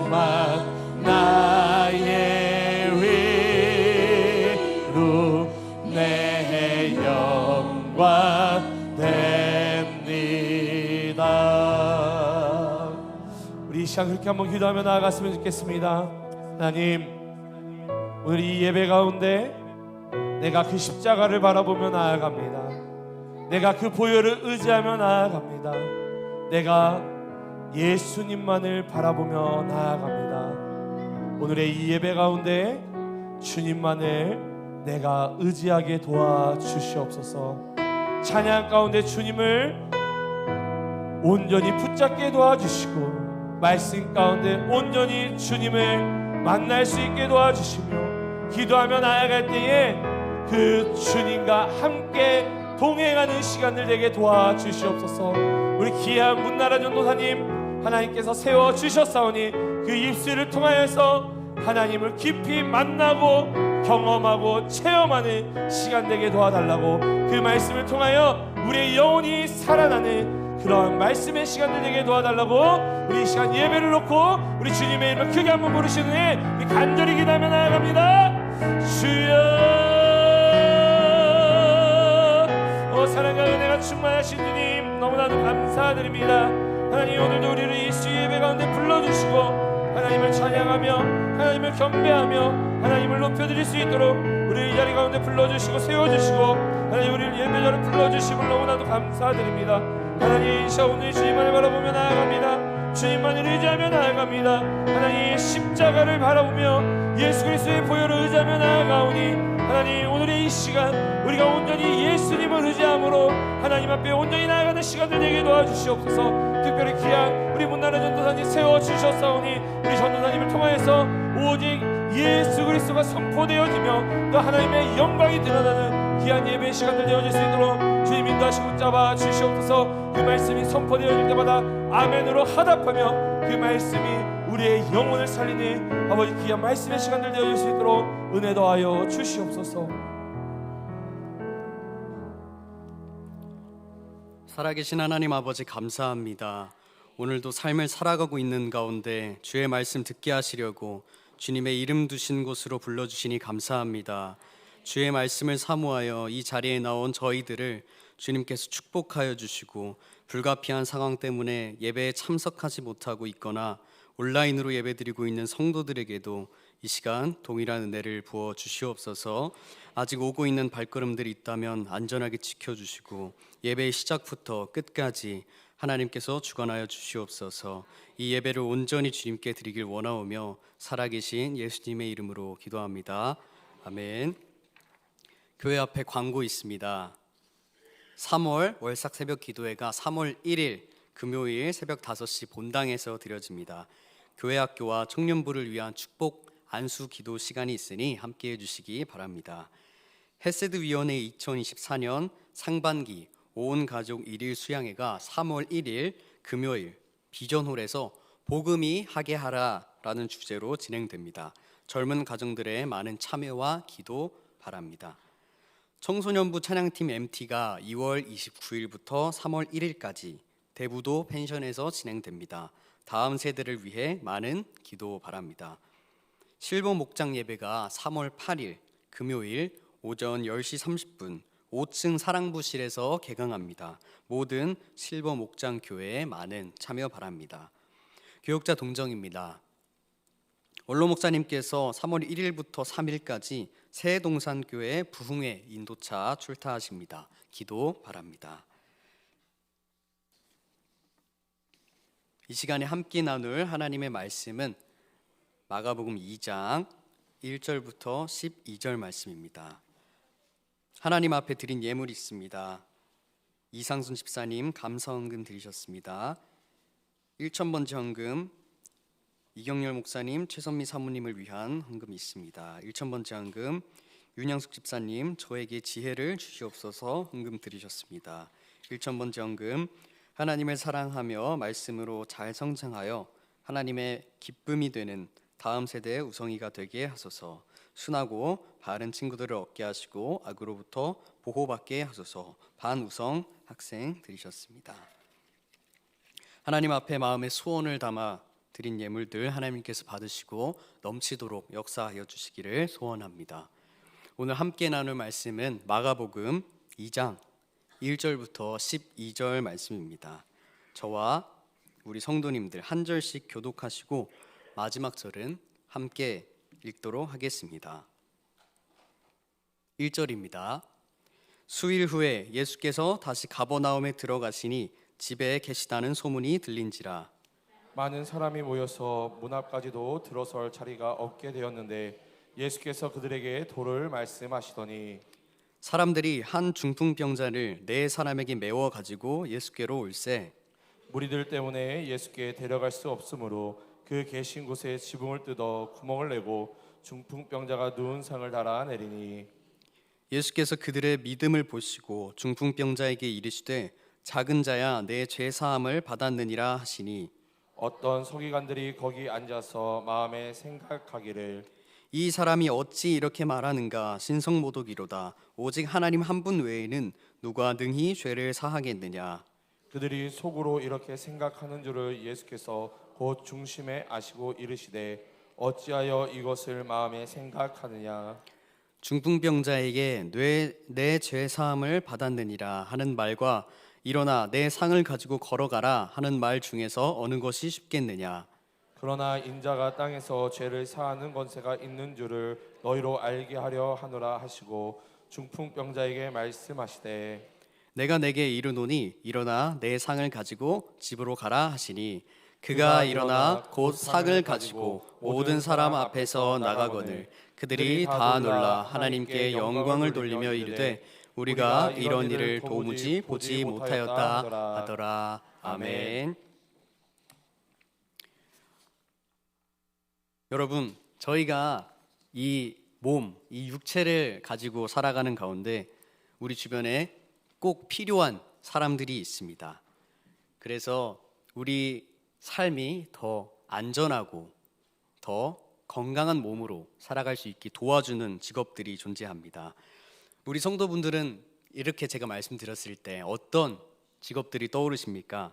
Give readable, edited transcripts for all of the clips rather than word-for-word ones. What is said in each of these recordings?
주만 나의 위로 내 영광 됩니다. 우리 이 시간 그렇게 한번 기도하며 나아갔으면 좋겠습니다. 하나님, 오늘 이 예배 가운데 내가 그 십자가를 바라보며 나아갑니다. 내가 그 보혈을 의지하며 나아갑니다. 내가 예수님만을 바라보며 나아갑니다. 오늘의 이 예배 가운데 주님만을 내가 의지하게 도와주시옵소서. 찬양 가운데 주님을 온전히 붙잡게 도와주시고, 말씀 가운데 온전히 주님을 만날 수 있게 도와주시며, 기도하며 나아갈 때에 그 주님과 함께 동행하는 시간을 되게 도와주시옵소서. 우리 귀한 문나라 전도사님 하나님께서 세워주셨사오니 그 입술을 통하여서 하나님을 깊이 만나고 경험하고 체험하는 시간 되게 도와달라고, 그 말씀을 통하여 우리의 영혼이 살아나는 그러한 말씀의 시간들 되게 도와달라고, 우리 이 시간 예배를 놓고 우리 주님의 이름을 크게 한번 부르시는 애 간절히 기도하며 나아갑니다. 주여, 사랑과 은혜가 충만하신 주님 너무나도 감사드립니다. 하나님, 오늘도 우리를 예수 예배 가운데 불러주시고 하나님을 찬양하며 하나님을 경배하며 하나님을 높여드릴 수 있도록 우리 이 자리 가운데 불러주시고 세워주시고 하나님, 우리를 예배자로 불러주심을 너무나도 감사드립니다. 하나님, 오늘 주님만을 바라보며 나아갑니다. 주님만을 의지하며 나아갑니다. 하나님, 십자가를 바라보며 예수 그리스도의 보혈을 의지하며 나아가오니 하나님, 오늘의 이 시간 우리가 온전히 예수님을 의지함으로 하나님 앞에 온전히 나아가는 시간들 되게 도와주시옵소서. 특별히 귀한 우리 문나라 전도사님 세워주셨사오니 우리 전도사님을 통하여서 오직 예수 그리스도가 선포되어지며 또 하나님의 영광이 드러나는 귀한 예배의 시간들 되어질 수 있도록 주님 인도하시고 붙잡아 주시옵소서. 그 말씀이 선포되어질 때마다 아멘으로 화답하며 그 말씀이 우리의 영혼을 살리는 아버지 귀한 말씀의 시간들 되어질 수 있도록 은혜 더하여 주시옵소서. 살아계신 하나님 아버지, 감사합니다. 오늘도 삶을 살아가고 있는 가운데 주의 말씀 듣게 하시려고 주님의 이름 두신 곳으로 불러주시니 감사합니다. 주의 말씀을 사모하여 이 자리에 나온 저희들을 주님께서 축복하여 주시고, 불가피한 상황 때문에 예배에 참석하지 못하고 있거나 온라인으로 예배드리고 있는 성도들에게도 이 시간 동일한 은혜를 부어 주시옵소서. 아직 오고 있는 발걸음들이 있다면 안전하게 지켜주시고 예배의 시작부터 끝까지 하나님께서 주관하여 주시옵소서. 이 예배를 온전히 주님께 드리길 원하오며 살아계신 예수님의 이름으로 기도합니다. 아멘. 교회 앞에 광고 있습니다. 3월 월삭 새벽 기도회가 3월 1일 금요일 새벽 5시 본당에서 드려집니다. 교회 학교와 청년부를 위한 축복 안수 기도 시간이 있으니 함께해 주시기 바랍니다. 헤세드 위원회 2024년 상반기 온 가족 1일 수양회가 3월 1일 금요일 비전홀에서 복음이 하게 하라라는 주제로 진행됩니다. 젊은 가정들의 많은 참여와 기도 바랍니다. 청소년부 찬양팀 MT가 2월 29일부터 3월 1일까지 대부도 펜션에서 진행됩니다. 다음 세대를 위해 많은 기도 바랍니다. 실버 목장 예배가 3월 8일 금요일 오전 10시 30분 5층 사랑부실에서 개강합니다. 모든 실버 목장 교회에 많은 참여 바랍니다. 교역자 동정입니다. 원로 목사님께서 3월 1일부터 3일까지 새동산교회 부흥회 인도차 출타하십니다. 기도 바랍니다. 이 시간에 함께 나눌 하나님의 말씀은 마가복음 2장 1절부터 12절 말씀입니다. 하나님 앞에 드린 예물이 있습니다. 이상순 집사님 감사헌금 드리셨습니다. 1,000번째 헌금 이경렬 목사님, 최선미 사모님을 위한 헌금이 있습니다. 1,000번째 헌금 윤양숙 집사님, 저에게 지혜를 주시옵소서 헌금 드리셨습니다. 1,000번째 헌금 하나님을 사랑하며 말씀으로 잘 성장하여 하나님의 기쁨이 되는 다음 세대의 우성이가 되게 하소서. 순하고 바른 친구들을 얻게 하시고 악으로부터 보호받게 하소서. 반우성 학생 드리셨습니다. 하나님 앞에 마음의 소원을 담아 드린 예물들 하나님께서 받으시고 넘치도록 역사하여 주시기를 소원합니다. 오늘 함께 나눌 말씀은 마가복음 2장 1절부터 12절 말씀입니다. 저와 우리 성도님들 한 절씩 교독하시고 마지막 절은 함께 읽도록 하겠습니다. 1절입니다. 수일 후에 예수께서 다시 가버나움에 들어가시니 집에 계시다는 소문이 들린지라. 많은 사람이 모여서 문 앞까지도 들어설 자리가 없게 되었는데 예수께서 그들에게 도를 말씀하시더니 사람들이 한 중풍병자를 네 사람에게 메워 가지고 예수께로 올세. 무리들 때문에 예수께 데려갈 수 없으므로 그 계신 곳에 지붕을 뜯어 구멍을 내고 중풍병자가 누운 상을 달아 내리니 예수께서 그들의 믿음을 보시고 중풍병자에게 이르시되 작은 자야 내 죄 사함을 받았느니라 하시니 어떤 서기관들이 거기 앉아서 마음에 생각하기를 이 사람이 어찌 이렇게 말하는가 신성모독이로다. 오직 하나님 한 분 외에는 누가 능히 죄를 사하겠느냐. 그들이 속으로 이렇게 생각하는 줄을 예수께서 곧 중심에 아시고 이르시되 어찌하여 이것을 마음에 생각하느냐. 중풍병자에게 내 죄 사함을 받았느니라 하는 말과 일어나 내 상을 가지고 걸어가라 하는 말 중에서 어느 것이 쉽겠느냐. 그러나 인자가 땅에서 죄를 사하는 권세가 있는 줄을 너희로 알게 하려 하노라 하시고 중풍병자에게 말씀하시되 내가 내게 이르노니 일어나 내 상을 가지고 집으로 가라 하시니 그가 일어나 곧 상을 가지고 모든 사람 앞에서 나가거늘 그들이 다 놀라 하나님께 영광을 돌리며 이르되 우리가 이런 일을 도무지 보지 못하였다 하더라. 아멘. 여러분, 저희가 이 몸, 이 육체를 가지고 살아가는 가운데 우리 주변에 꼭 필요한 사람들이 있습니다. 그래서 우리 삶이 더 안전하고 더 건강한 몸으로 살아갈 수 있게 도와주는 직업들이 존재합니다. 우리 성도분들은 이렇게 제가 말씀드렸을 때 어떤 직업들이 떠오르십니까?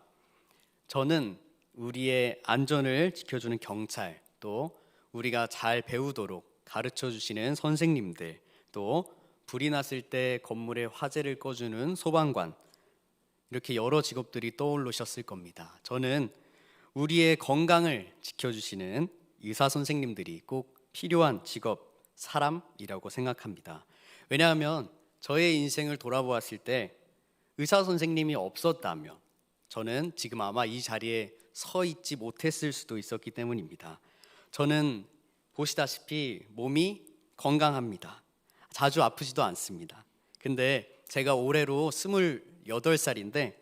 저는 우리의 안전을 지켜주는 경찰, 또 우리가 잘 배우도록 가르쳐 주시는 선생님들, 또 불이 났을 때 건물에 화재를 꺼주는 소방관, 이렇게 여러 직업들이 떠오르셨을 겁니다. 저는 우리의 건강을 지켜주시는 의사 선생님들이 꼭 필요한 직업, 사람이라고 생각합니다. 왜냐하면 저의 인생을 돌아보았을 때 의사 선생님이 없었다면 저는 지금 아마 이 자리에 서 있지 못했을 수도 있었기 때문입니다. 저는 보시다시피 몸이 건강합니다. 자주 아프지도 않습니다. 근데 제가 올해로 28살인데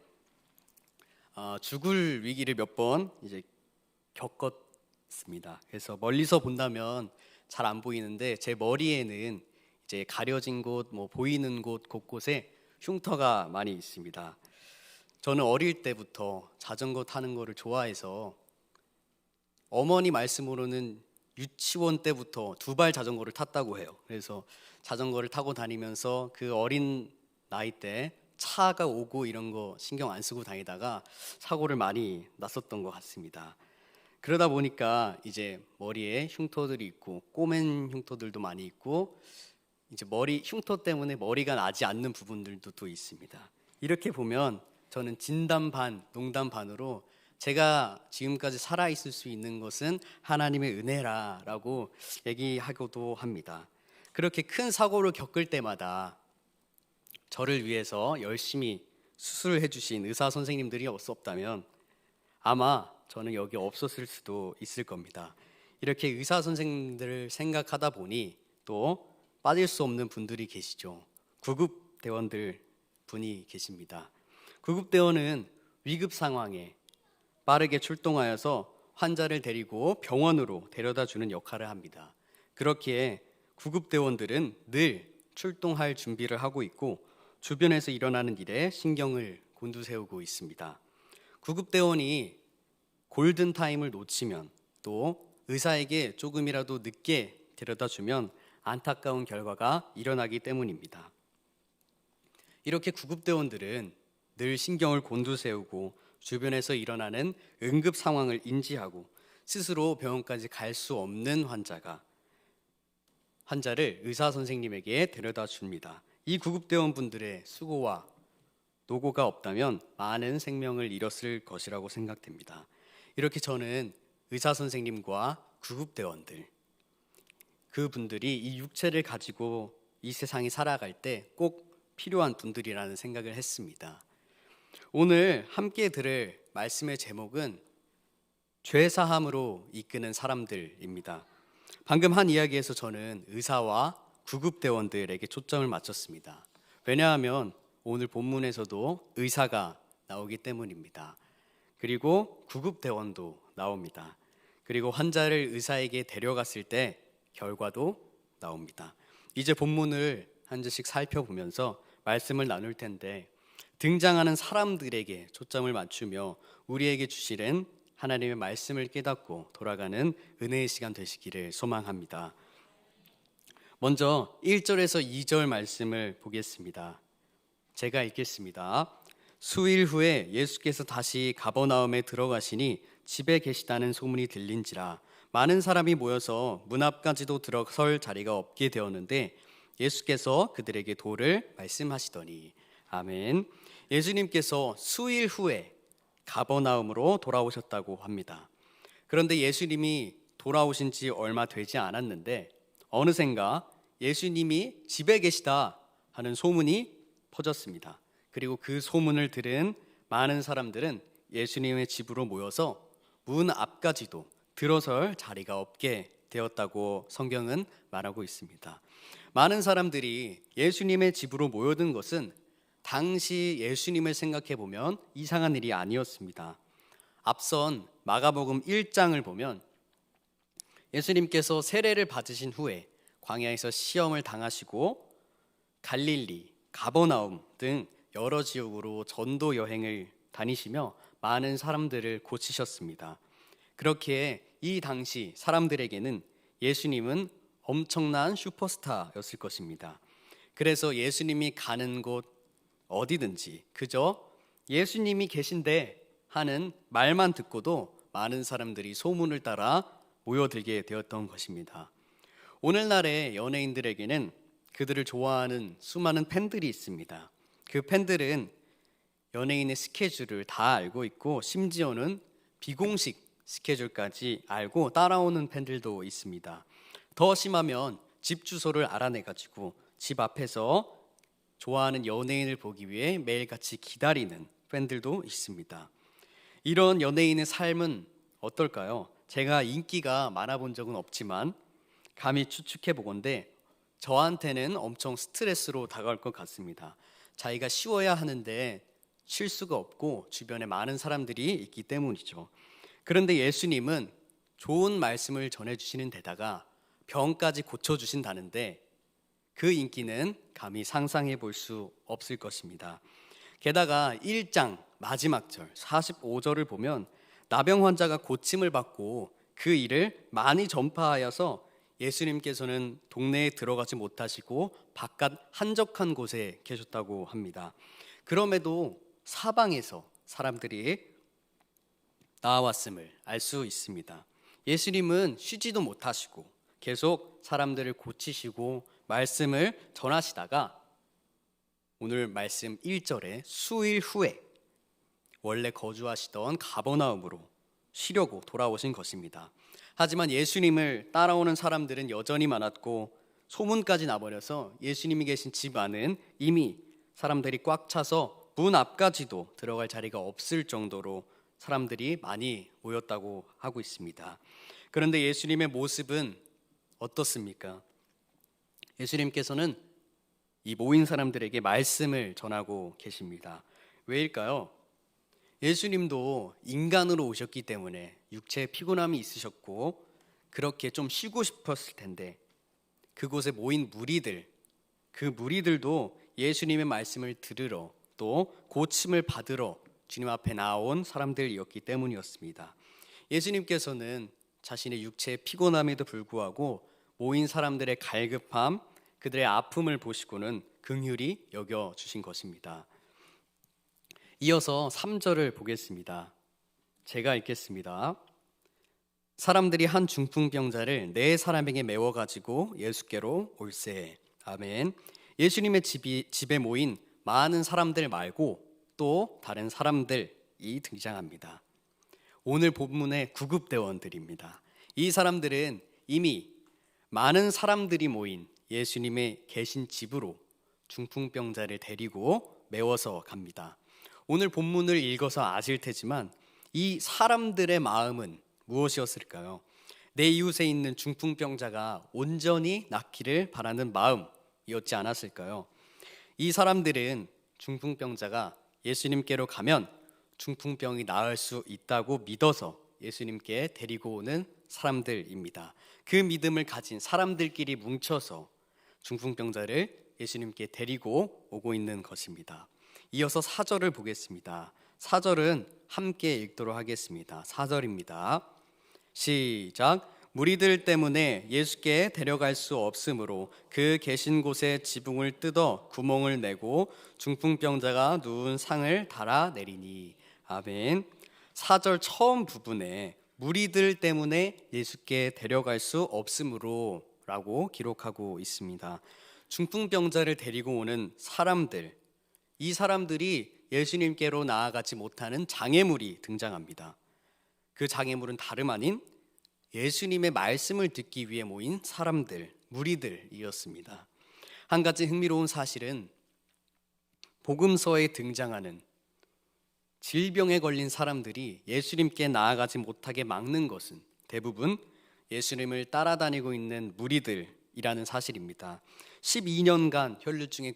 죽을 위기를 몇 번 이제 겪었습니다. 그래서 멀리서 본다면 잘 안 보이는데 제 머리에는 이제 가려진 곳, 보이는 곳 곳곳에 흉터가 많이 있습니다. 저는 어릴 때부터 자전거 타는 거를 좋아해서 어머니 말씀으로는 유치원 때부터 2발 자전거를 탔다고 해요. 그래서 자전거를 타고 다니면서 그 어린 나이 때 차가 오고 이런 거 신경 안 쓰고 다니다가 사고를 많이 났었던 것 같습니다. 그러다 보니까 이제 머리에 흉터들이 있고 꼬맨 흉터들도 많이 있고 이제 머리 흉터 때문에 머리가 나지 않는 부분들도 또 있습니다. 이렇게 보면 저는 진담 반, 농담 반으로 제가 지금까지 살아있을 수 있는 것은 하나님의 은혜라라고 얘기하고도 합니다. 그렇게 큰 사고를 겪을 때마다 저를 위해서 열심히 수술을 해주신 의사 선생님들이 없었다면 아마 저는 여기 없었을 수도 있을 겁니다. 이렇게 의사 선생님들을 생각하다 보니 또 빠질 수 없는 분들이 계시죠. 구급대원들 분이 계십니다. 구급대원은 위급 상황에 빠르게 출동하여서 환자를 데리고 병원으로 데려다 주는 역할을 합니다. 그렇기에 구급대원들은 늘 출동할 준비를 하고 있고 주변에서 일어나는 일에 신경을 곤두세우고 있습니다. 구급대원이 골든타임을 놓치면 또 의사에게 조금이라도 늦게 데려다 주면 안타까운 결과가 일어나기 때문입니다. 이렇게 구급대원들은 늘 신경을 곤두세우고 주변에서 일어나는 응급 상황을 인지하고 스스로 병원까지 갈 수 없는 환자를 의사 선생님에게 데려다 줍니다. 이 구급대원분들의 수고와 노고가 없다면 많은 생명을 잃었을 것이라고 생각됩니다. 이렇게 저는 의사 선생님과 구급대원들, 그분들이 이 육체를 가지고 이 세상에 살아갈 때 꼭 필요한 분들이라는 생각을 했습니다. 오늘 함께 들을 말씀의 제목은 죄사함으로 이끄는 사람들입니다. 방금 한 이야기에서 저는 의사와 구급대원들에게 초점을 맞췄습니다. 왜냐하면 오늘 본문에서도 의사가 나오기 때문입니다. 그리고 구급대원도 나옵니다. 그리고 환자를 의사에게 데려갔을 때 결과도 나옵니다. 이제 본문을 한 절씩 살펴보면서 말씀을 나눌 텐데, 등장하는 사람들에게 초점을 맞추며 우리에게 주시는 하나님의 말씀을 깨닫고 돌아가는 은혜의 시간 되시기를 소망합니다. 먼저 1절에서 2절 말씀을 보겠습니다. 제가 읽겠습니다. 수일 후에 예수께서 다시 가버나움에 들어가시니 집에 계시다는 소문이 들린지라 많은 사람이 모여서 문 앞까지도 들어설 자리가 없게 되었는데 예수께서 그들에게 도를 말씀하시더니. 아멘. 예수님께서 수일 후에 가버나움으로 돌아오셨다고 합니다. 그런데 예수님이 돌아오신 지 얼마 되지 않았는데 어느샌가 예수님이 집에 계시다 하는 소문이 퍼졌습니다. 그리고 그 소문을 들은 많은 사람들은 예수님의 집으로 모여서 문 앞까지도 들어설 자리가 없게 되었다고 성경은 말하고 있습니다. 많은 사람들이 예수님의 집으로 모여든 것은 당시 예수님을 생각해 보면 이상한 일이 아니었습니다. 앞선 마가복음 1장을 보면 예수님께서 세례를 받으신 후에 광야에서 시험을 당하시고 갈릴리, 가버나움 등 여러 지역으로 전도 여행을 다니시며 많은 사람들을 고치셨습니다. 그렇게 이 당시 사람들에게는 예수님은 엄청난 슈퍼스타였을 것입니다. 그래서 예수님이 가는 곳 어디든지 그저 예수님이 계신데 하는 말만 듣고도 많은 사람들이 소문을 따라 모여들게 되었던 것입니다. 오늘날의 연예인들에게는 그들을 좋아하는 수많은 팬들이 있습니다. 그 팬들은 연예인의 스케줄을 다 알고 있고 심지어는 비공식 스케줄까지 알고 따라오는 팬들도 있습니다. 더 심하면 집 주소를 알아내가지고 집 앞에서 좋아하는 연예인을 보기 위해 매일같이 기다리는 팬들도 있습니다. 이런 연예인의 삶은 어떨까요? 제가 인기가 많아 본 적은 없지만 감히 추측해 보건대 저한테는 엄청 스트레스로 다가올 것 같습니다. 자기가 쉬어야 하는데 쉴 수가 없고 주변에 많은 사람들이 있기 때문이죠. 그런데 예수님은 좋은 말씀을 전해주시는 데다가 병까지 고쳐주신다는데 그 인기는 감히 상상해 볼 수 없을 것입니다. 게다가 1장 마지막 절 45절을 보면 나병 환자가 고침을 받고 그 일을 많이 전파하여서 예수님께서는 동네에 들어가지 못하시고 바깥 한적한 곳에 계셨다고 합니다. 그럼에도 사방에서 사람들이 나왔음을 알 수 있습니다. 예수님은 쉬지도 못하시고 계속 사람들을 고치시고 말씀을 전하시다가 오늘 말씀 1절에 수일 후에 원래 거주하시던 가버나움으로 쉬려고 돌아오신 것입니다. 하지만 예수님을 따라오는 사람들은 여전히 많았고 소문까지 나버려서 예수님이 계신 집 안은 이미 사람들이 꽉 차서 문 앞까지도 들어갈 자리가 없을 정도로 사람들이 많이 모였다고 하고 있습니다. 그런데 예수님의 모습은 어떻습니까? 예수님께서는 이 모인 사람들에게 말씀을 전하고 계십니다. 왜일까요? 예수님도 인간으로 오셨기 때문에 육체에 피곤함이 있으셨고 그렇게 좀 쉬고 싶었을 텐데 그곳에 모인 무리들, 그 무리들도 예수님의 말씀을 들으러 또 고침을 받으러 주님 앞에 나온 사람들이었기 때문이었습니다. 예수님께서는 자신의 육체의 피곤함에도 불구하고 모인 사람들의 갈급함, 그들의 아픔을 보시고는 긍휼히 여겨주신 것입니다. 이어서 3절을 보겠습니다. 제가 읽겠습니다. 사람들이 한 중풍병자를 네 사람에게 메워 가지고 예수께로 올세. 아멘. 예수님의 집에 모인 많은 사람들 말고 또 다른 사람들이 등장합니다. 오늘 본문의 구급대원들입니다. 이 사람들은 이미 많은 사람들이 모인 예수님의 계신 집으로 중풍병자를 데리고 메워서 갑니다. 오늘 본문을 읽어서 아실 테지만 이 사람들의 마음은 무엇이었을까요? 내 이웃에 있는 중풍병자가 온전히 낫기를 바라는 마음이었지 않았을까요? 이 사람들은 중풍병자가 예수님께로 가면 중풍병이 나을 수 있다고 믿어서 예수님께 데리고 오는 사람들입니다. 그 믿음을 가진 사람들끼리 뭉쳐서 중풍병자를 예수님께 데리고 오고 있는 것입니다. 이어서 4절을 보겠습니다. 4절은 함께 읽도록 하겠습니다. 4절입니다. 시작. 무리들 때문에 예수께 데려갈 수 없으므로 그 계신 곳에 지붕을 뜯어 구멍을 내고 중풍병자가 누운 상을 달아내리니. 아멘. 4절 처음 부분에 무리들 때문에 예수께 데려갈 수 없으므로 라고 기록하고 있습니다. 중풍병자를 데리고 오는 사람들, 이 사람들이 예수님께로 나아가지 못하는 장애물이 등장합니다. 그 장애물은 다름 아닌 예수님의 말씀을 듣기 위해 모인 사람들, 무리들이었습니다. 한 가지 흥미로운 사실은 복음서에 등장하는 질병에 걸린 사람들이 예수님께 나아가지 못하게 막는 것은 대부분 예수님을 따라다니고 있는 무리들이라는 사실입니다. 12년간 혈루증에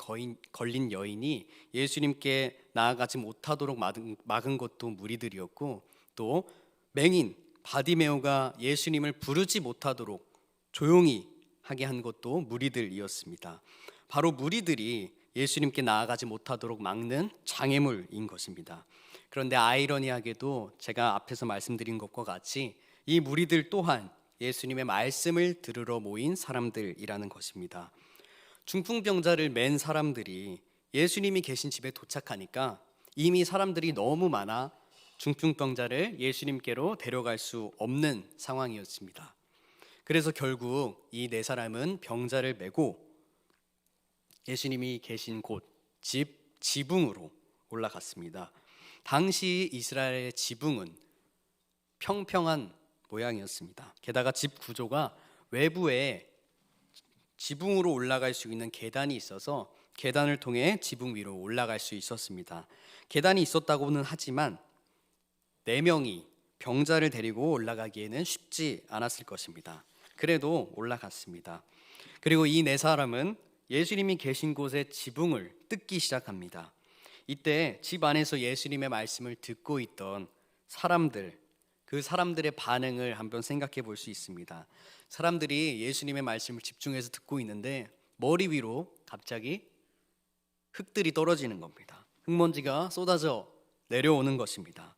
걸린 여인이 예수님께 나아가지 못하도록 막은 것도 무리들이었고, 또 맹인 바디메오가 예수님을 부르지 못하도록 조용히 하게 한 것도 무리들이었습니다. 바로 무리들이 예수님께 나아가지 못하도록 막는 장애물인 것입니다. 그런데 아이러니하게도 제가 앞에서 말씀드린 것과 같이 이 무리들 또한 예수님의 말씀을 들으러 모인 사람들이라는 것입니다. 중풍병자를 맨 사람들이 예수님이 계신 집에 도착하니까 이미 사람들이 너무 많아 중풍병자를 예수님께로 데려갈 수 없는 상황이었습니다. 그래서 결국 이 네 사람은 병자를 메고 예수님이 계신 곳, 지붕으로 올라갔습니다. 당시 이스라엘의 지붕은 평평한 모양이었습니다. 게다가 집 구조가 외부에 지붕으로 올라갈 수 있는 계단이 있어서 계단을 통해 지붕 위로 올라갈 수 있었습니다. 계단이 있었다고는 하지만 4명이 병자를 데리고 올라가기에는 쉽지 않았을 것입니다. 그래도 올라갔습니다. 그리고 이 네 사람은 예수님이 계신 곳의 지붕을 뜯기 시작합니다. 이때 집 안에서 예수님의 말씀을 듣고 있던 사람들, 그 사람들의 반응을 한번 생각해 볼 수 있습니다. 사람들이 예수님의 말씀을 집중해서 듣고 있는데 머리 위로 갑자기 흙들이 떨어지는 겁니다. 흙먼지가 쏟아져 내려오는 것입니다.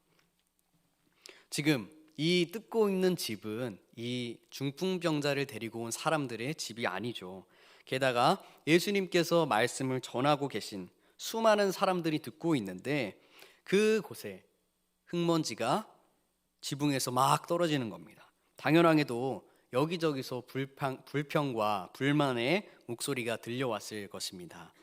지금 이 뜯고 있는 집은 이 중풍병자를 데리고 온 사람들의 집이 아니죠. 게다가 예수님께서 말씀을 전하고 계신 수많은 사람들이 듣고 있는데 그곳에 흙먼지가 지붕에서 막 떨어지는 겁니다. 당연하게도 여기저기서 불평과 불만의 목소리가 들려왔을 것입니다.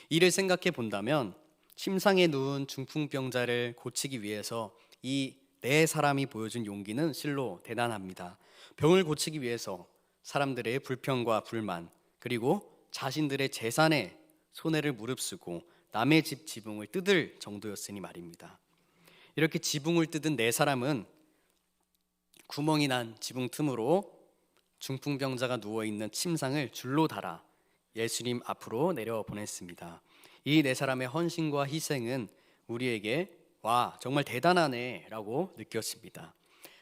이를 생각해 본다면 침상에 누운 중풍병자를 고치기 위해서 이 네 사람이 보여준 용기는 실로 대단합니다. 병을 고치기 위해서 사람들의 불평과 불만, 그리고 자신들의 재산에 손해를 무릅쓰고 남의 집 지붕을 뜯을 정도였으니 말입니다. 이렇게 지붕을 뜯은 네 사람은 구멍이 난 지붕 틈으로 중풍병자가 누워있는 침상을 줄로 달아 예수님 앞으로 내려보냈습니다. 이 네 사람의 헌신과 희생은 우리에게 와, 정말 대단하네 라고 느꼈습니다.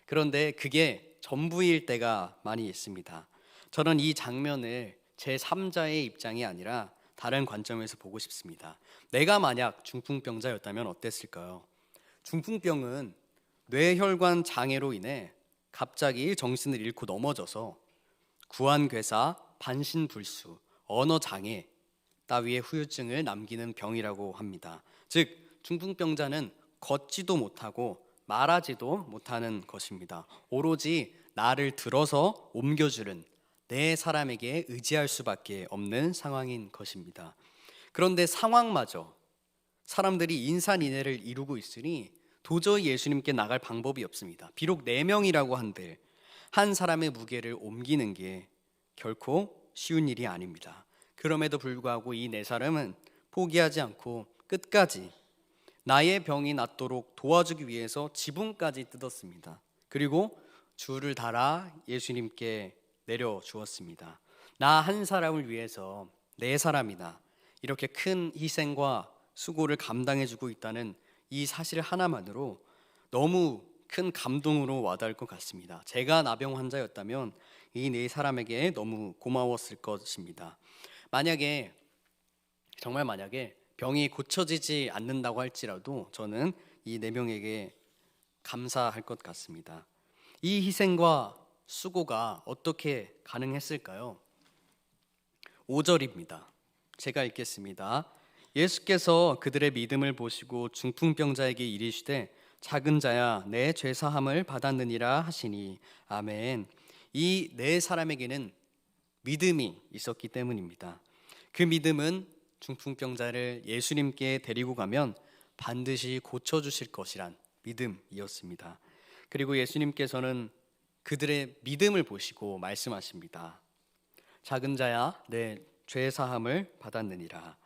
그런데 그게 전부일 때가 많이 있습니다. 저는 이 장면을 제3자의 입장이 아니라 다른 관점에서 보고 싶습니다. 내가 만약 중풍병자였다면 어땠을까요? 중풍병은 뇌혈관 장애로 인해 갑자기 정신을 잃고 넘어져서 구안괴사, 반신불수, 언어장애 따위의 후유증을 남기는 병이라고 합니다. 즉 중풍병자는 걷지도 못하고 말하지도 못하는 것입니다. 오로지 나를 들어서 옮겨주는 네 사람에게 의지할 수밖에 없는 상황인 것입니다. 그런데 상황마저 사람들이 인산인해를 이루고 있으니 도저히 예수님께 나갈 방법이 없습니다. 비록 4명이라고 한들 한 사람의 무게를 옮기는 게 결코 쉬운 일이 아닙니다. 그럼에도 불구하고 이 4사람은 포기하지 않고 끝까지 나의 병이 낫도록 도와주기 위해서 지붕까지 뜯었습니다. 그리고 줄을 달아 예수님께 내려주었습니다. 나 한 사람을 위해서 4사람이나 이렇게 큰 희생과 수고를 감당해주고 있다는 이 사실 하나만으로 너무 큰 감동으로 와닿을 것 같습니다. 제가 나병 환자였다면 이 4사람에게 너무 고마웠을 것입니다. 정말 만약에 병이 고쳐지지 않는다고 할지라도 저는 이 4명에게 감사할 것 같습니다. 이 희생과 수고가 어떻게 가능했을까요? 5절입니다. 제가 읽겠습니다. 예수께서 그들의 믿음을 보시고 중풍병자에게 이르시되 작은 자야 내 죄사함을 받았느니라 하시니 아멘. 이 4사람에게는 믿음이 있었기 때문입니다. 그 믿음은 중풍병자를 예수님께 데리고 가면 반드시 고쳐주실 것이란 믿음이었습니다. 그리고 예수님께서는 그들의 믿음을 보시고 말씀하십니다. 작은 자야 내 죄사함을 받았느니라.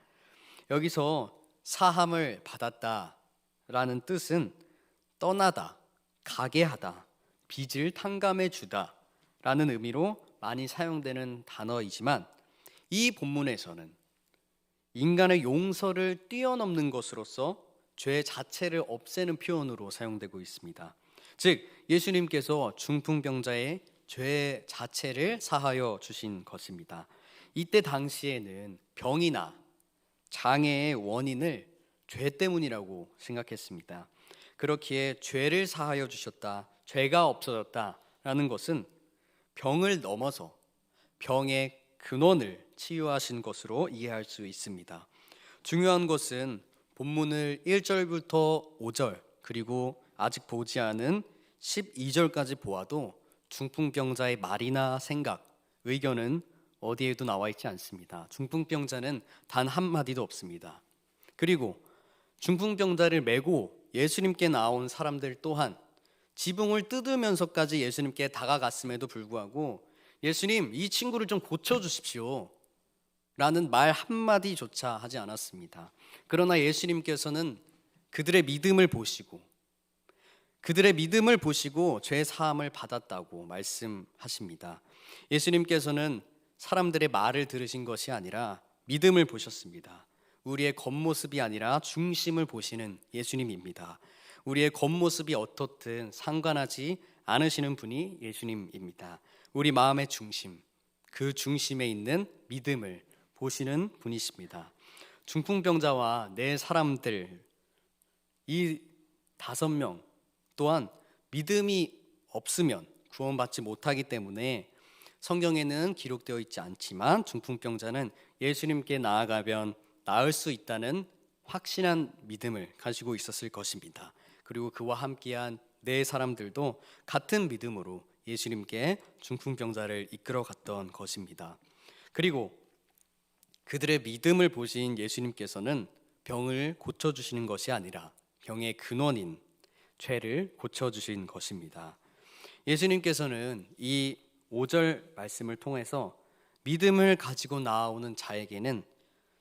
여기서 사함을 받았다라는 뜻은 떠나다, 가게 하다, 빚을 탕감해 주다 라는 의미로 많이 사용되는 단어이지만 이 본문에서는 인간의 용서를 뛰어넘는 것으로서 죄 자체를 없애는 표현으로 사용되고 있습니다. 즉 예수님께서 중풍병자의 죄 자체를 사하여 주신 것입니다. 이때 당시에는 병이나 장애의 원인을 죄 때문이라고 생각했습니다. 그렇기에 죄를 사하여 주셨다, 죄가 없어졌다라는 것은 병을 넘어서 병의 근원을 치유하신 것으로 이해할 수 있습니다. 중요한 것은 본문을 1절부터 5절 그리고 아직 보지 않은 12절까지 보아도 중풍병자의 말이나 생각, 의견은 어디에도 나와 있지 않습니다. 중풍병자는 단 한마디도 없습니다. 그리고 중풍병자를 메고 예수님께 나온 사람들 또한 지붕을 뜯으면서까지 예수님께 다가갔음에도 불구하고 예수님, 이 친구를 좀 고쳐주십시오 라는 말 한마디조차 하지 않았습니다. 그러나 예수님께서는 그들의 믿음을 보시고 죄 사함을 받았다고 말씀하십니다. 예수님께서는 사람들의 말을 들으신 것이 아니라 믿음을 보셨습니다. 우리의 겉모습이 아니라 중심을 보시는 예수님입니다. 우리의 겉모습이 어떻든 상관하지 않으시는 분이 예수님입니다. 우리 마음의 중심, 그 중심에 있는 믿음을 보시는 분이십니다. 중풍병자와 4사람들, 이 5명 또한 믿음이 없으면 구원받지 못하기 때문에 성경에는 기록되어 있지 않지만 중풍병자는 예수님께 나아가면 나을 수 있다는 확신한 믿음을 가지고 있었을 것입니다. 그리고 그와 함께한 4사람들도 같은 믿음으로 예수님께 중풍병자를 이끌어 갔던 것입니다. 그리고 그들의 믿음을 보신 예수님께서는 병을 고쳐주시는 것이 아니라 병의 근원인 죄를 고쳐주신 것입니다. 예수님께서는 이 5절 말씀을 통해서 믿음을 가지고 나아오는 자에게는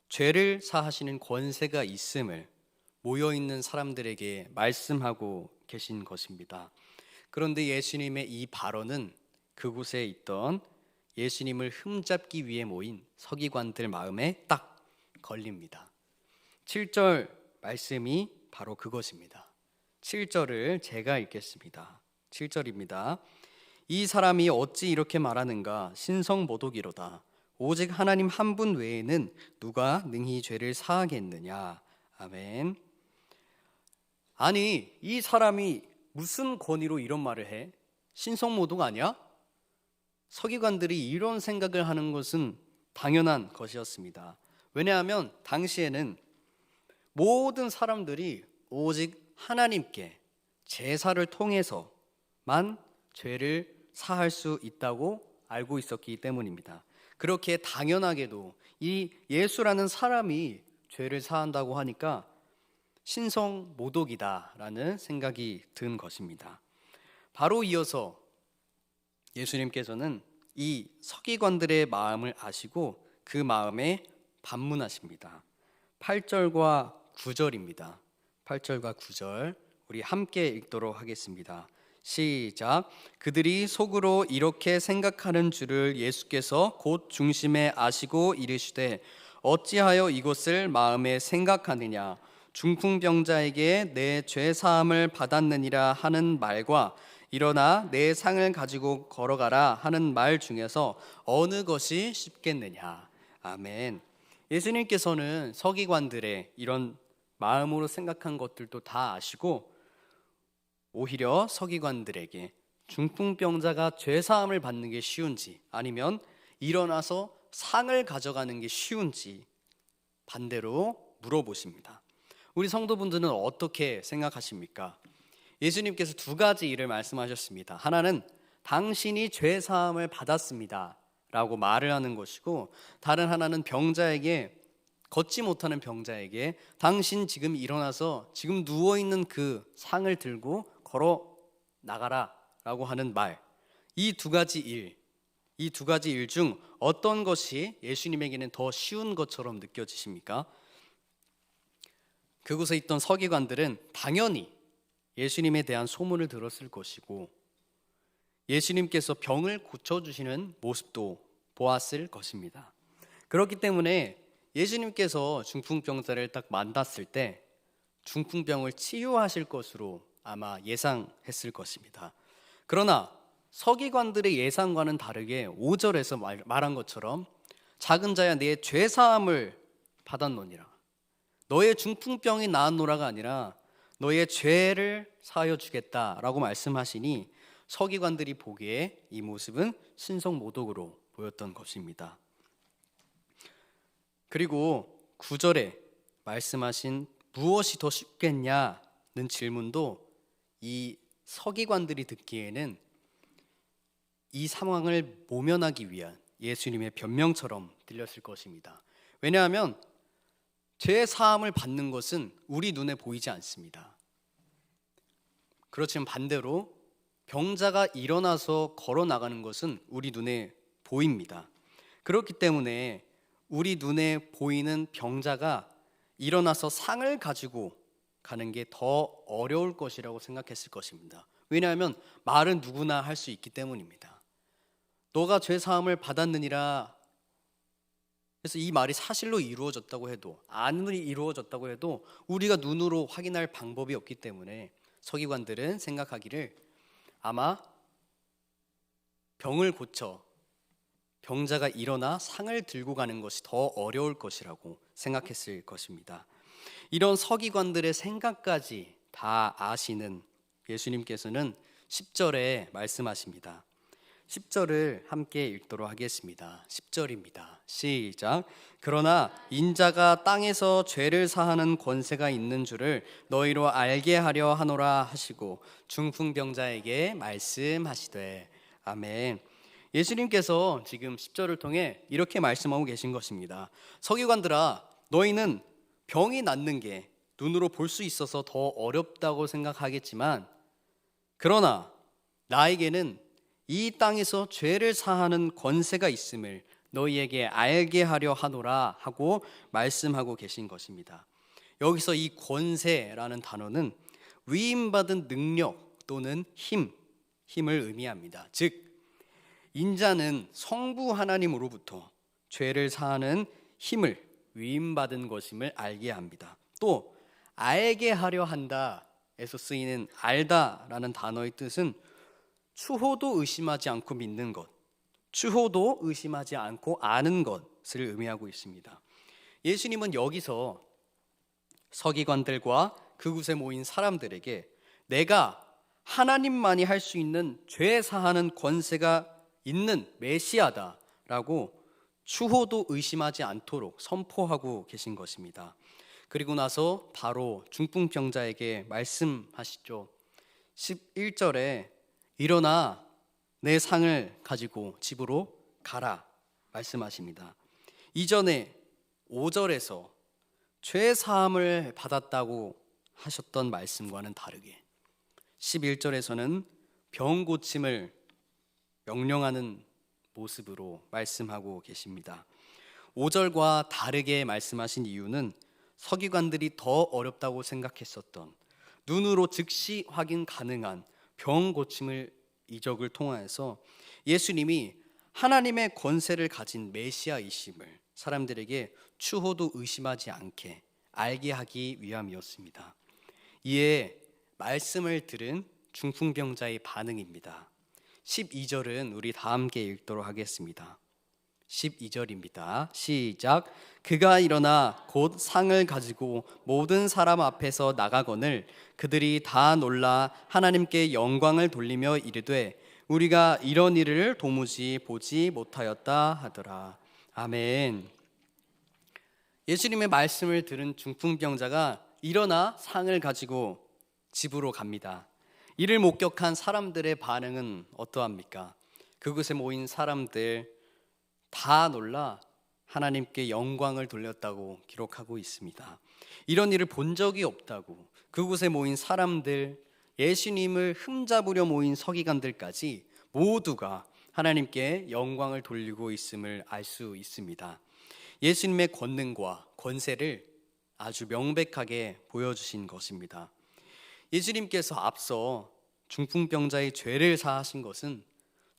죄를 사하시는 권세가 있음을 모여있는 사람들에게 말씀하고 계신 것입니다. 그런데 예수님의 이 발언은 그곳에 있던 예수님을 흠잡기 위해 모인 서기관들 마음에 딱 걸립니다. 7절 말씀이 바로 그것입니다. 7절을 제가 읽겠습니다. 7절입니다. 이 사람이 어찌 이렇게 말하는가? 신성모독이로다. 오직 하나님 한 분 외에는 누가 능히 죄를 사하겠느냐? 아멘. 아니, 이 사람이 무슨 권위로 이런 말을 해? 신성모독 아니야? 서기관들이 이런 생각을 하는 것은 당연한 것이었습니다. 왜냐하면 당시에는 모든 사람들이 오직 하나님께 제사를 통해서만 죄를 사할 수 있다고 알고 있었기 때문입니다. 그렇게 당연하게도 이 예수라는 사람이 죄를 사한다고 하니까 신성모독이다라는 생각이 든 것입니다. 바로 이어서 예수님께서는 이 서기관들의 마음을 아시고 그 마음에 반문하십니다. 8절과 9절입니다. 8절과 9절 우리 함께 읽도록 하겠습니다. 시작. 그들이 속으로 이렇게 생각하는 줄을 예수께서 곧 중심에 아시고 이르시되 어찌하여 이것을 마음에 생각하느냐. 중풍병자에게 내 죄 사함을 받았느니라 하는 말과 일어나 내 상을 가지고 걸어가라 하는 말 중에서 어느 것이 쉽겠느냐. 아멘. 예수님께서는 서기관들의 이런 마음으로 생각한 것들도 다 아시고 오히려 서기관들에게 중풍병자가 죄사함을 받는 게 쉬운지 아니면 일어나서 상을 가져가는 게 쉬운지 반대로 물어보십니다. 우리 성도분들은 어떻게 생각하십니까? 예수님께서 두 가지 일을 말씀하셨습니다. 하나는 당신이 죄사함을 받았습니다 라고 말을 하는 것이고, 다른 하나는 병자에게, 걷지 못하는 병자에게 당신 지금 일어나서 지금 누워있는 그 상을 들고 걸어 나가라 라고 하는 말. 이 두 가지 일 중 어떤 것이 예수님에게는 더 쉬운 것처럼 느껴지십니까? 그곳에 있던 서기관들은 당연히 예수님에 대한 소문을 들었을 것이고 예수님께서 병을 고쳐주시는 모습도 보았을 것입니다. 그렇기 때문에 예수님께서 중풍병자를 딱 만났을 때 중풍병을 치유하실 것으로 아마 예상했을 것입니다. 그러나 서기관들의 예상과는 다르게 5절에서 말한 것처럼 작은 자야 내 죄사함을 받았노니라. 너의 중풍병이 나았노라가 아니라 너의 죄를 사하여 주겠다라고 말씀하시니 서기관들이 보기에 이 모습은 신성모독으로 보였던 것입니다. 그리고 9절에 말씀하신 무엇이 더 쉽겠냐는 질문도 이 서기관들이 듣기에는 이 상황을 모면하기 위한 예수님의 변명처럼 들렸을 것입니다. 왜냐하면 죄 사함을 받는 것은 우리 눈에 보이지 않습니다. 그렇지만 반대로 병자가 일어나서 걸어 나가는 것은 우리 눈에 보입니다. 그렇기 때문에 우리 눈에 보이는 병자가 일어나서 상을 가지고 가는 게 더 어려울 것이라고 생각했을 것입니다. 왜냐하면 말은 누구나 할 수 있기 때문입니다. 너가 죄 사함을 받았느니라 그래서 이 말이 사실로 이루어졌다고 해도 안으로 이루어졌다고 해도 우리가 눈으로 확인할 방법이 없기 때문에 서기관들은 생각하기를 아마 병을 고쳐 병자가 일어나 상을 들고 가는 것이 더 어려울 것이라고 생각했을 것입니다. 이런 서기관들의 생각까지 다 아시는 예수님께서는 10절에 말씀하십니다. 10절을 함께 읽도록 하겠습니다. 10절입니다. 시작. 그러나 인자가 땅에서 죄를 사하는 권세가 있는 줄을 너희로 알게 하려 하노라 하시고 중풍병자에게 말씀하시되. 아멘. 예수님께서 지금 10절을 통해 이렇게 말씀하고 계신 것입니다. 서기관들아, 너희는 병이 낫는 게 눈으로 볼 수 있어서 더 어렵다고 생각하겠지만 그러나 나에게는 이 땅에서 죄를 사하는 권세가 있음을 너희에게 알게 하려 하노라 하고 말씀하고 계신 것입니다. 여기서 이 권세라는 단어는 위임받은 능력 또는 힘을 의미합니다. 즉 인자는 성부 하나님으로부터 죄를 사하는 힘을 위임받은 것임을 알게 합니다. 또 알게 하려 한다에서 쓰이는 알다라는 단어의 뜻은 추호도 의심하지 않고 믿는 것, 추호도 의심하지 않고 아는 것을 의미하고 있습니다. 예수님은 여기서 서기관들과 그곳에 모인 사람들에게 내가 하나님만이 할 수 있는 죄 사하는 권세가 있는 메시아다라고 추호도 의심하지 않도록 선포하고 계신 것입니다. 그리고 나서 바로 중풍병자에게 말씀하시죠. 11절에 일어나 내 상을 가지고 집으로 가라 말씀하십니다. 이전에 5절에서 죄 사함을 받았다고 하셨던 말씀과는 다르게 11절에서는 병 고침을 명령하는 모습으로 말씀하고 계십니다. 5절과 다르게 말씀하신 이유는 서기관들이 더 어렵다고 생각했었던 눈으로 즉시 확인 가능한 병 고침을 이적을 통하여서 예수님이 하나님의 권세를 가진 메시아이심을 사람들에게 추호도 의심하지 않게 알게 하기 위함이었습니다. 이에 말씀을 들은 중풍병자의 반응입니다. 12절은 우리 다 함께 읽도록 하겠습니다. 12절입니다. 시작. 그가 일어나 곧 상을 가지고 모든 사람 앞에서 나가거늘 그들이 다 놀라 하나님께 영광을 돌리며 이르되 우리가 이런 일을 도무지 보지 못하였다 하더라. 아멘. 예수님의 말씀을 들은 중풍병자가 일어나 상을 가지고 집으로 갑니다. 이를 목격한 사람들의 반응은 어떠합니까? 그곳에 모인 사람들 다 놀라 하나님께 영광을 돌렸다고 기록하고 있습니다. 이런 일을 본 적이 없다고 그곳에 모인 사람들, 예수님을 흠잡으려 모인 서기관들까지 모두가 하나님께 영광을 돌리고 있음을 알 수 있습니다. 예수님의 권능과 권세를 아주 명백하게 보여주신 것입니다. 예수님께서 앞서 중풍병자의 죄를 사하신 것은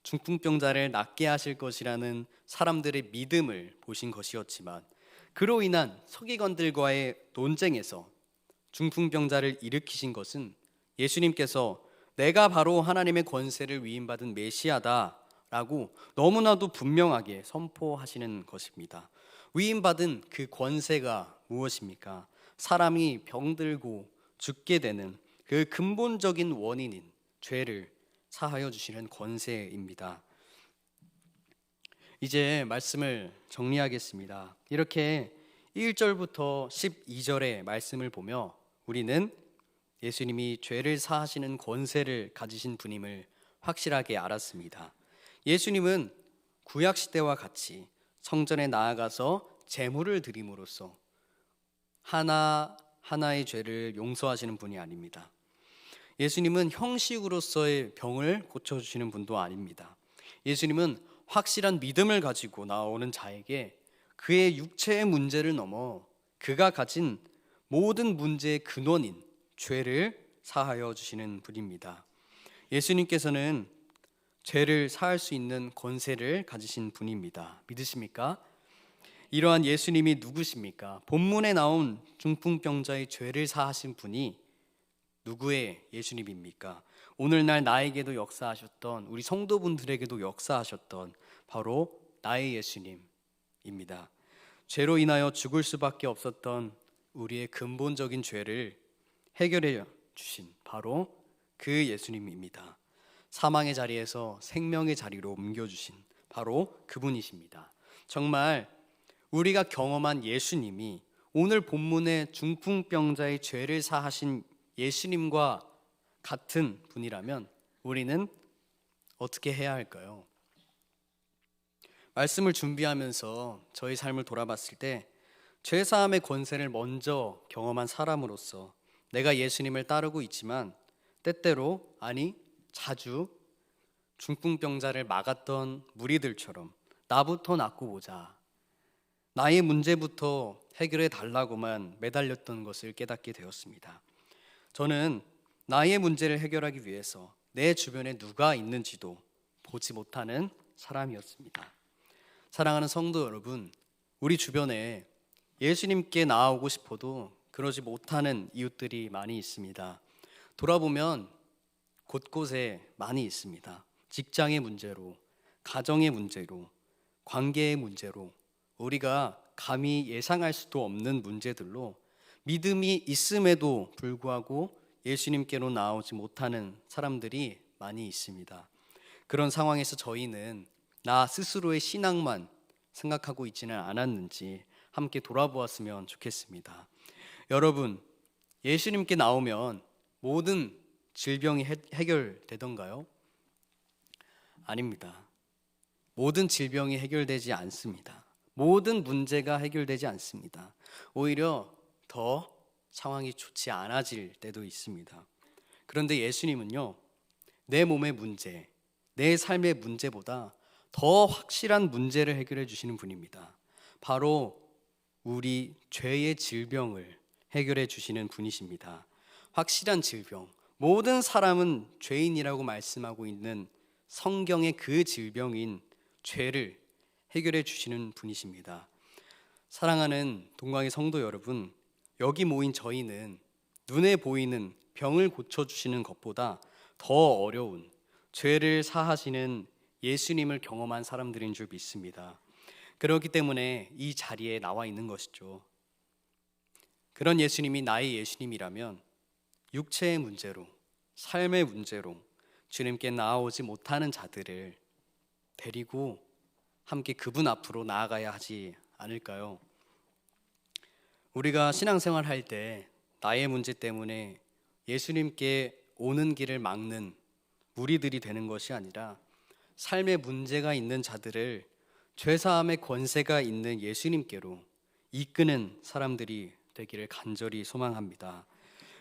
중풍병자를 낫게 하실 것이라는 사람들의 믿음을 보신 것이었지만 그로 인한 서기관들과의 논쟁에서 중풍병자를 일으키신 것은 예수님께서 내가 바로 하나님의 권세를 위임받은 메시아다라고 너무나도 분명하게 선포하시는 것입니다. 위임받은 그 권세가 무엇입니까? 사람이 병들고 죽게 되는 그 근본적인 원인인 죄를 사하여 주시는 권세입니다. 이제 말씀을 정리하겠습니다. 이렇게 1절부터 12절의 말씀을 보며 우리는 예수님이 죄를 사하시는 권세를 가지신 분임을 확실하게 알았습니다. 예수님은 구약 시대와 같이 성전에 나아가서 제물을 드림으로써 하나하나의 죄를 용서하시는 분이 아닙니다. 예수님은 형식으로서의 병을 고쳐주시는 분도 아닙니다. 예수님은 확실한 믿음을 가지고 나오는 자에게 그의 육체의 문제를 넘어 그가 가진 모든 문제의 근원인 죄를 사하여 주시는 분입니다. 예수님께서는 죄를 사할 수 있는 권세를 가지신 분입니다. 믿으십니까? 이러한 예수님이 누구십니까? 본문에 나온 중풍병자의 죄를 사하신 분이 누구의 예수님입니까? 오늘날 나에게도 역사하셨던 우리 성도분들에게도 역사하셨던 바로 나의 예수님입니다. 죄로 인하여 죽을 수밖에 없었던 우리의 근본적인 죄를 해결해 주신 바로 그 예수님입니다. 사망의 자리에서 생명의 자리로 옮겨주신 바로 그분이십니다. 정말 우리가 경험한 예수님이 오늘 본문의 중풍병자의 죄를 사하신 예수님과 같은 분이라면 우리는 어떻게 해야 할까요? 말씀을 준비하면서 저희 삶을 돌아봤을 때 죄사함의 권세를 먼저 경험한 사람으로서 내가 예수님을 따르고 있지만 때때로 아니 자주 중풍병자를 막았던 무리들처럼 나부터 낫고 보자, 나의 문제부터 해결해 달라고만 매달렸던 것을 깨닫게 되었습니다. 저는 나의 문제를 해결하기 위해서 내 주변에 누가 있는지도 보지 못하는 사람이었습니다. 사랑하는 성도 여러분, 우리 주변에 예수님께 나아오고 싶어도 그러지 못하는 이웃들이 많이 있습니다. 돌아보면 곳곳에 많이 있습니다. 직장의 문제로, 가정의 문제로, 관계의 문제로, 우리가 감히 예상할 수도 없는 문제들로 믿음이 있음에도 불구하고 예수님께로 나오지 못하는 사람들이 많이 있습니다. 그런 상황에서 저희는 나 스스로의 신앙만 생각하고 있지는 않았는지 함께 돌아보았으면 좋겠습니다. 여러분, 예수님께 나오면 모든 질병이 해결되던가요? 아닙니다. 모든 질병이 해결되지 않습니다. 모든 문제가 해결되지 않습니다. 오히려 더 상황이 좋지 않아질 때도 있습니다. 그런데 예수님은요, 내 몸의 문제, 내 삶의 문제보다 더 확실한 문제를 해결해 주시는 분입니다. 바로 우리 죄의 질병을 해결해 주시는 분이십니다. 확실한 질병, 모든 사람은 죄인이라고 말씀하고 있는 성경의 그 질병인 죄를 해결해 주시는 분이십니다. 사랑하는 동광의 성도 여러분, 여기 모인 저희는 눈에 보이는 병을 고쳐주시는 것보다 더 어려운 죄를 사하시는 예수님을 경험한 사람들인 줄 믿습니다. 그렇기 때문에 이 자리에 나와 있는 것이죠. 그런 예수님이 나의 예수님이라면 육체의 문제로, 삶의 문제로 주님께 나아오지 못하는 자들을 데리고 함께 그분 앞으로 나아가야 하지 않을까요? 우리가 신앙생활 할 때 나의 문제 때문에 예수님께 오는 길을 막는 무리들이 되는 것이 아니라 삶의 문제가 있는 자들을 죄사함의 권세가 있는 예수님께로 이끄는 사람들이 되기를 간절히 소망합니다.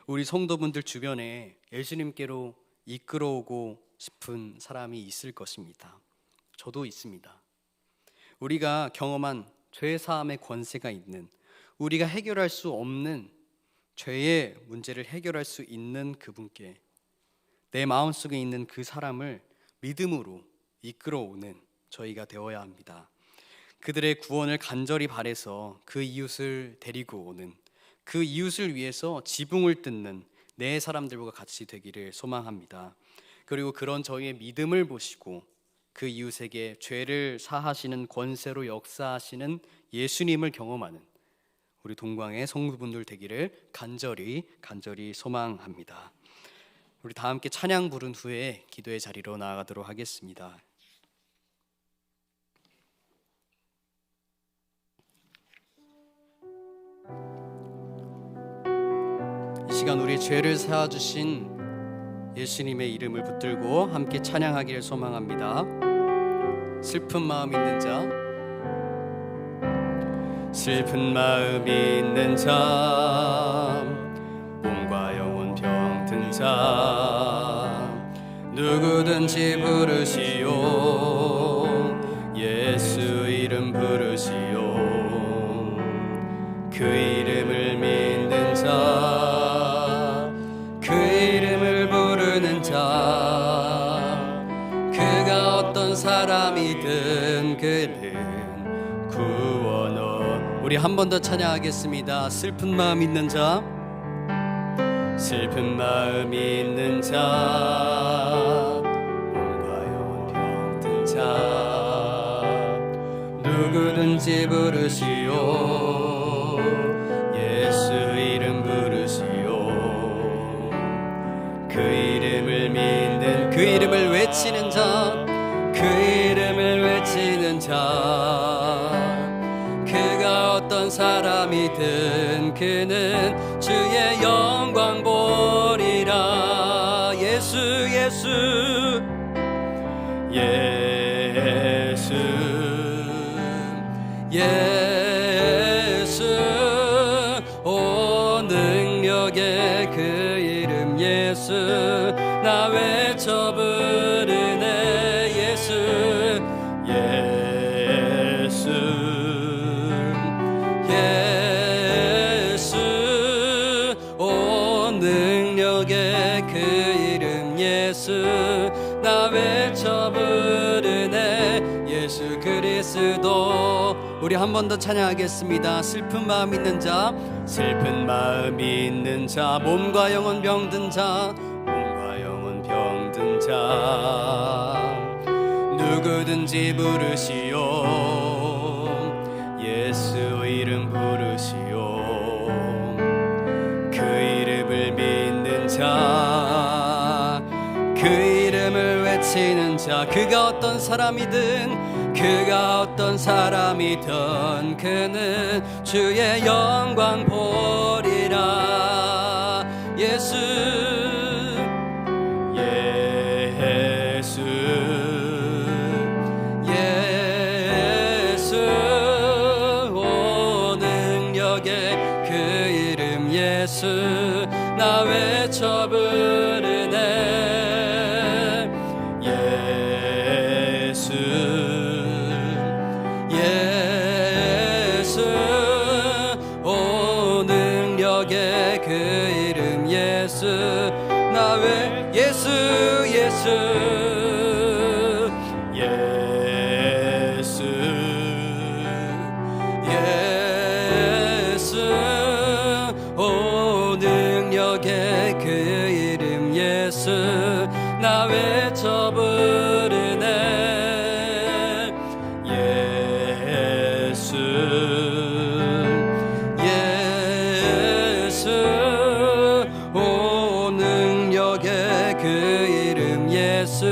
우리 성도분들 주변에 예수님께로 이끌어오고 싶은 사람이 있을 것입니다. 저도 있습니다. 우리가 경험한 죄사함의 권세가 있는, 우리가 해결할 수 없는 죄의 문제를 해결할 수 있는 그분께 내 마음속에 있는 그 사람을 믿음으로 이끌어오는 저희가 되어야 합니다. 그들의 구원을 간절히 바라서 그 이웃을 데리고 오는, 그 이웃을 위해서 지붕을 뜯는 내 사람들과 같이 되기를 소망합니다. 그리고 그런 저희의 믿음을 보시고 그 이웃에게 죄를 사하시는 권세로 역사하시는 예수님을 경험하는 우리 동광의 성도분들 되기를 간절히 소망합니다. 우리 다 함께 찬양 부른 후에 기도의 자리로 나아가도록 하겠습니다. 이 시간 우리 죄를 사하 주신 예수님의 이름을 붙들고 함께 찬양하기를 소망합니다. 슬픈 마음 있는 자, 슬픈 마음 있는 자, 몸과 영혼 병든 자, 누구든지 부르시오. 예수 이름 부르시오. 그 이름을 믿는 자, 그 이름을 부르는 자, 그가 어떤 사람이든 그는 구원어. 우리 한 번 더 찬양하겠습니다. 슬픈 마음 있는 자, 슬픈 마음 있는 자, 몸과 영혼 병든 자, 누구든지 부르시오. 예수 이름 부르시오. 그 이름을 믿는, 그 이름을 외치는 자, 그 이름을 외치는 자, 그가 어떤 사람이든 그는 주의 영광 보리라. 예수 예수 예수 예수, 오 능력의 그 이름 예수, 나 외쳐 부르네. 예수 예수 예수, 오 능력의 그 이름 예수, 나 외쳐 부르네. 예수 그리스도. 우리 한 번 더 찬양하겠습니다. 슬픈 마음 있는 자, 슬픈 마음 있는 자, 몸과 영혼 병든 자, 몸과 영혼 병든 자, 누구든지 부르시오. 예수 이름 부르시오. 그 이름을 믿는 자, 그 이름을 외치는 자, 그가 어떤 사람이든, 그가 어떤 사람이든 그는 주의 영광 보리라. 예수 예수 예수 나 외쳐 부르네 예수 예수 오 능력의 그 이름 예수 나 왜 예수 예수 예수 예수 오 능력의 그 이름 예수 나 외쳐 부르네 예수 예수 오 능력의 그 이름 예수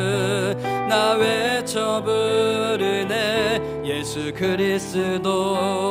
나 외쳐 부르네 예수 그리스도.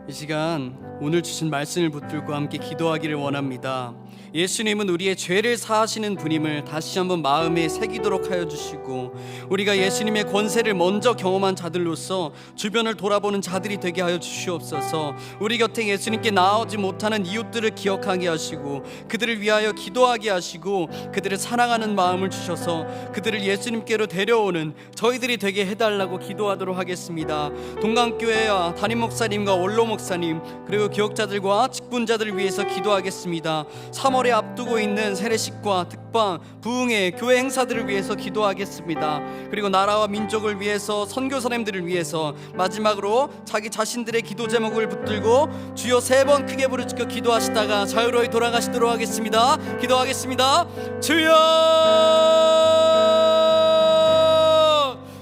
이 시간 오늘 주신 말씀을 붙들고 함께 기도하기를 원합니다. 예수님은 우리의 죄를 사하시는 분임을 다시 한번 마음에 새기도록 하여 주시고 우리가 예수님의 권세를 먼저 경험한 자들로서 주변을 돌아보는 자들이 되게 하여 주시옵소서. 우리 곁에 예수님께 나아오지 못하는 이웃들을 기억하게 하시고 그들을 위하여 기도하게 하시고 그들을 사랑하는 마음을 주셔서 그들을 예수님께로 데려오는 저희들이 되게 해달라고 기도하도록 하겠습니다. 동강교회와 담임 목사님과 원로 목사님 그리고 교역자들과 직분자들을 위해서 기도하겠습니다. 3월에 앞두고 있는 세례식과 특방, 부흥회, 교회 행사들을 위해서 기도하겠습니다. 그리고 나라와 민족을 위해서 선교사님들을 위해서 마지막으로 자기 자신들의 기도 제목을 붙들고 주여 3번 크게 부르짖고 기도하시다가 자유로이 돌아가시도록 하겠습니다. 기도하겠습니다. 주여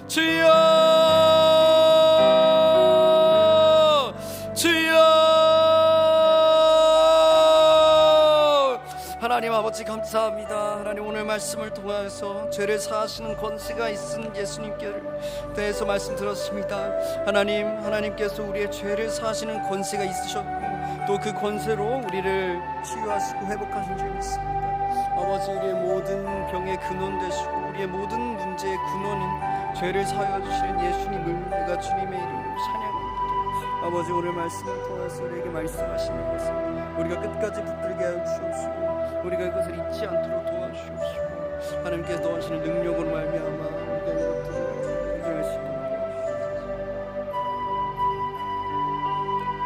주여 하나님 아버지 감사합니다. 하나님 오늘 말씀을 통하여서 죄를 사하시는 권세가 있은 예수님께 대해서 말씀 들었습니다. 하나님께서 우리의 죄를 사하시는 권세가 있으셨고 또 그 권세로 우리를 치유하시고 회복하신 줄 믿습니다. 아버지 우리의 모든 병의 근원 되시고 우리의 모든 문제의 근원인 죄를 사하여 주시는 예수님을 내가 주님의 이름으로 찬양합니다. 아버지 오늘 말씀을 통해서 우리에게 말씀하시는 것을 우리가 끝까지 붙들게 하여 주옵시고 우리가 이것을 잊지 않도록 도와주시옵시고 하나님께서 하시는 능력으로 말미암아 우리가 이것들을